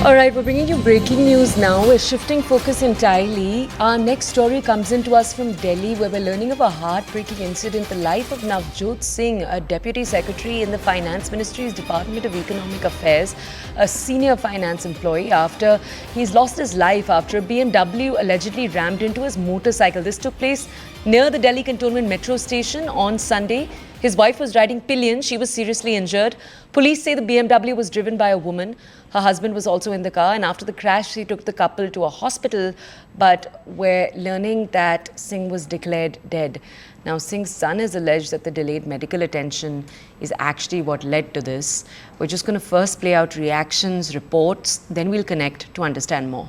All right, we're bringing you breaking news now. We're shifting focus entirely. Our next story comes in to us from Delhi, where we're learning of a heartbreaking incident. The life of Navjot Singh, a deputy secretary in the Finance Ministry's Department of Economic Affairs, a senior finance employee, after he's lost his life after a BMW allegedly rammed into his motorcycle. This took place near the Delhi Cantonment metro station on Sunday. His wife was riding pillion. She was seriously injured. Police say the BMW was driven by a woman. Her husband was also in the car, and after the crash, he took the couple to a hospital. But we're learning that Singh was declared dead. Now, Singh's son has alleged that the delayed medical attention is actually what led to this. We're just going to first play out reactions, reports, then we'll connect to understand more.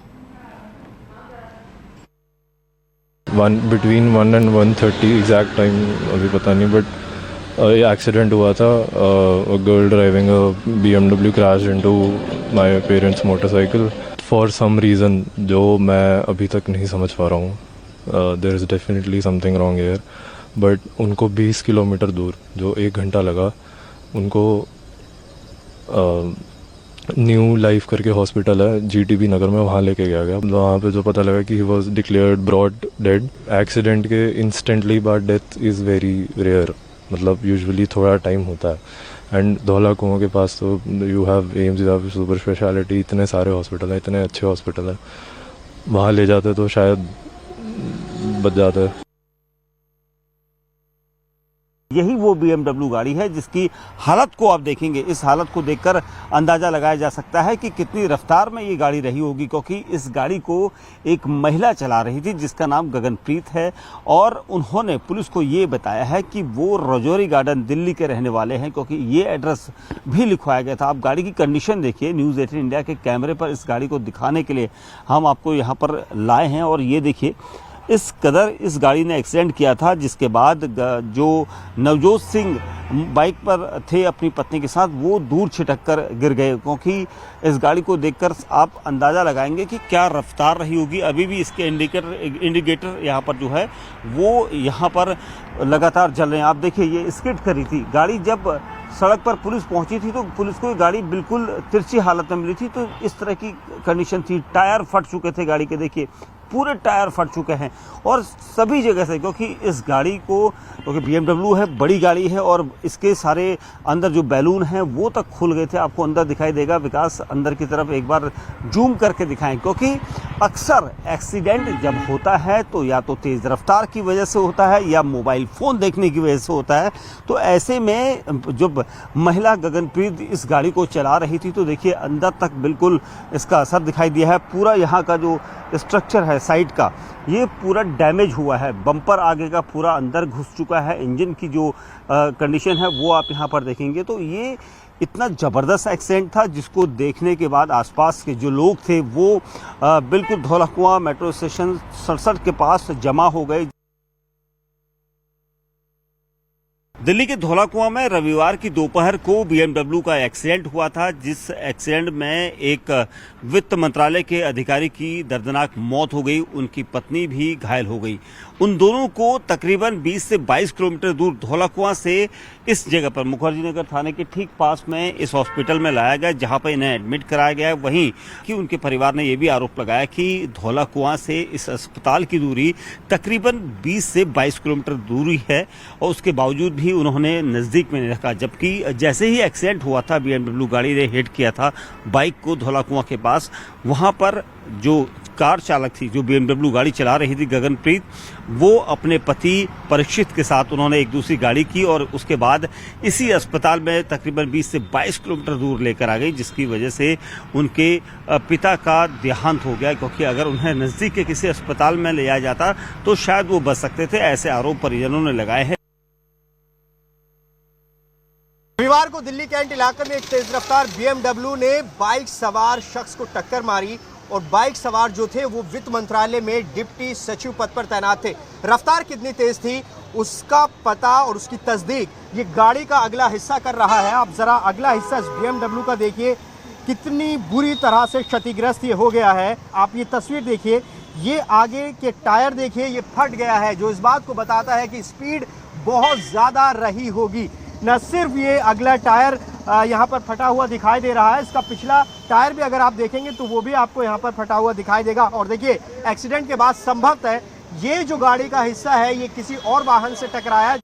Between 1 and 1:30 exact time अभी पता नहीं, but ये accident हुआ था. A girl driving a BMW crashed into my parents' motorcycle for some reason जो मैं अभी तक नहीं समझ पा रहा हूँ. There is definitely something wrong here, but उनको 20 किलोमीटर दूर जो 1 घंटा लगा, उनको न्यू लाइफ करके हॉस्पिटल है GTB नगर में, वहाँ लेके गया. वहाँ पे जो पता लगा कि he was declared broad dead. Accident के इंस्टेंटली बाद डेथ इज़ वेरी रेयर, मतलब यूजुअली थोड़ा टाइम होता है. एंड धौला कुआं के पास तो you have AIIMS, you have super speciality, इतने सारे हॉस्पिटल हैं, इतने अच्छे हॉस्पिटल हैं. वहाँ ले जाते तो शायद बच जाते. यही वो BMW गाड़ी है जिसकी हालत को आप देखेंगे. इस हालत को देखकर अंदाजा लगाया जा सकता है कि कितनी रफ्तार में ये गाड़ी रही होगी, क्योंकि इस गाड़ी को एक महिला चला रही थी जिसका नाम गगनप्रीत है. और उन्होंने पुलिस को ये बताया है कि वो रजौरी गार्डन दिल्ली के रहने वाले हैं, क्योंकि ये एड्रेस भी लिखवाया गया था. आप गाड़ी की कंडीशन देखिए. न्यूज़ 18 इंडिया के कैमरे पर इस गाड़ी को दिखाने के लिए हम आपको यहाँ पर लाए हैं. और ये देखिए इस कदर इस गाड़ी ने एक्सीडेंट किया था, जिसके बाद जो नवजोत सिंह बाइक पर थे अपनी पत्नी के साथ, वो दूर छिटक कर गिर गए. क्योंकि इस गाड़ी को देखकर आप अंदाज़ा लगाएंगे कि क्या रफ्तार रही होगी. अभी भी इसके इंडिकेटर यहाँ पर जो है वो यहाँ पर लगातार जल रहे हैं. आप देखिए ये स्किड करी थी गाड़ी. जब सड़क पर पुलिस पहुंची थी तो पुलिस को ये गाड़ी बिल्कुल तिरछी हालत में मिली थी. तो इस तरह की कंडीशन थी. टायर फट चुके थे गाड़ी के, देखिए पूरे टायर फट चुके हैं और सभी जगह से, क्योंकि इस गाड़ी को, क्योंकि BMW है, बड़ी गाड़ी है, और इसके सारे अंदर जो बैलून हैं वो तक खुल गए थे. आपको अंदर दिखाई देगा. विकास अंदर की तरफ एक बार जूम करके दिखाएं, क्योंकि अक्सर एक्सीडेंट जब होता है तो या तो तेज़ रफ्तार की वजह से होता है या मोबाइल फ़ोन देखने की वजह से होता है. तो ऐसे में जब महिला गगनप्रीत इस गाड़ी को चला रही थी तो देखिए अंदर तक बिल्कुल इसका असर दिखाई दिया है. पूरा यहाँ का जो स्ट्रक्चर है साइड का, ये पूरा डैमेज हुआ है. बम्पर आगे का पूरा अंदर घुस चुका है. इंजन की जो कंडीशन है वो आप यहाँ पर देखेंगे. तो ये इतना ज़बरदस्त एक्सीडेंट था जिसको देखने के बाद आसपास के जो लोग थे वो बिल्कुल धौला कुआं मेट्रो स्टेशन 67 के पास जमा हो गए. दिल्ली के धौला कुआं में रविवार की दोपहर को BMW का एक्सीडेंट हुआ था, जिस एक्सीडेंट में एक वित्त मंत्रालय के अधिकारी की दर्दनाक मौत हो गई. उनकी पत्नी भी घायल हो गई. उन दोनों को तकरीबन 20 से 22 किलोमीटर दूर धौला कुआं से इस जगह पर मुखर्जी नगर थाने के ठीक पास में इस हॉस्पिटल में लाया गया, जहां पर इन्हें एडमिट कराया गया. वहीं कि उनके परिवार ने यह भी आरोप लगाया कि धौला कुआं से इस अस्पताल की दूरी तकरीबन 20 से 22 किलोमीटर दूरी है, और उसके बावजूद भी उन्होंने नज़दीक में नहीं रखा. जबकि जैसे ही एक्सीडेंट हुआ था, BMW गाड़ी ने हिट किया था बाइक को धौला कुआं के पास, वहां पर जो कार चालक थी, जो BMW गाड़ी चला रही थी गगनप्रीत, वो अपने पति परीक्षित के साथ उन्होंने एक दूसरी गाड़ी की और उसके बाद इसी अस्पताल में तकरीबन 20 से 22 किलोमीटर दूर लेकर आ गई, जिसकी वजह से उनके पिता का देहांत हो गया. क्योंकि अगर उन्हें नज़दीक के किसी अस्पताल में ले जाया जाता तो शायद वो बच सकते थे. ऐसे आरोप परिजनों ने लगाए हैं. रविवार को दिल्ली कैंट इलाके में एक तेज रफ्तार BMW ने बाइक सवार शख्स को टक्कर मारी, और बाइक सवार जो थे वो वित्त मंत्रालय में डिप्टी सचिव पद पर तैनात थे. रफ्तार कितनी तेज थी उसका पता और उसकी तस्दीक ये गाड़ी का अगला हिस्सा कर रहा है. आप जरा अगला हिस्सा इस BMW का देखिए, कितनी बुरी तरह से क्षतिग्रस्त ये हो गया है. आप ये तस्वीर देखिए, ये आगे के टायर देखिए, ये फट गया है, जो इस बात को बताता है कि स्पीड बहुत ज़्यादा रही होगी. न सिर्फ ये अगला टायर यहाँ पर फटा हुआ दिखाई दे रहा है। इसका पिछला टायर भी अगर आप देखेंगे तो वो भी आपको यहाँ पर फटा हुआ दिखाई देगा। और देखिए एक्सीडेंट के बाद संभवतः ये जो गाड़ी का हिस्सा है ये किसी और वाहन से टकराया।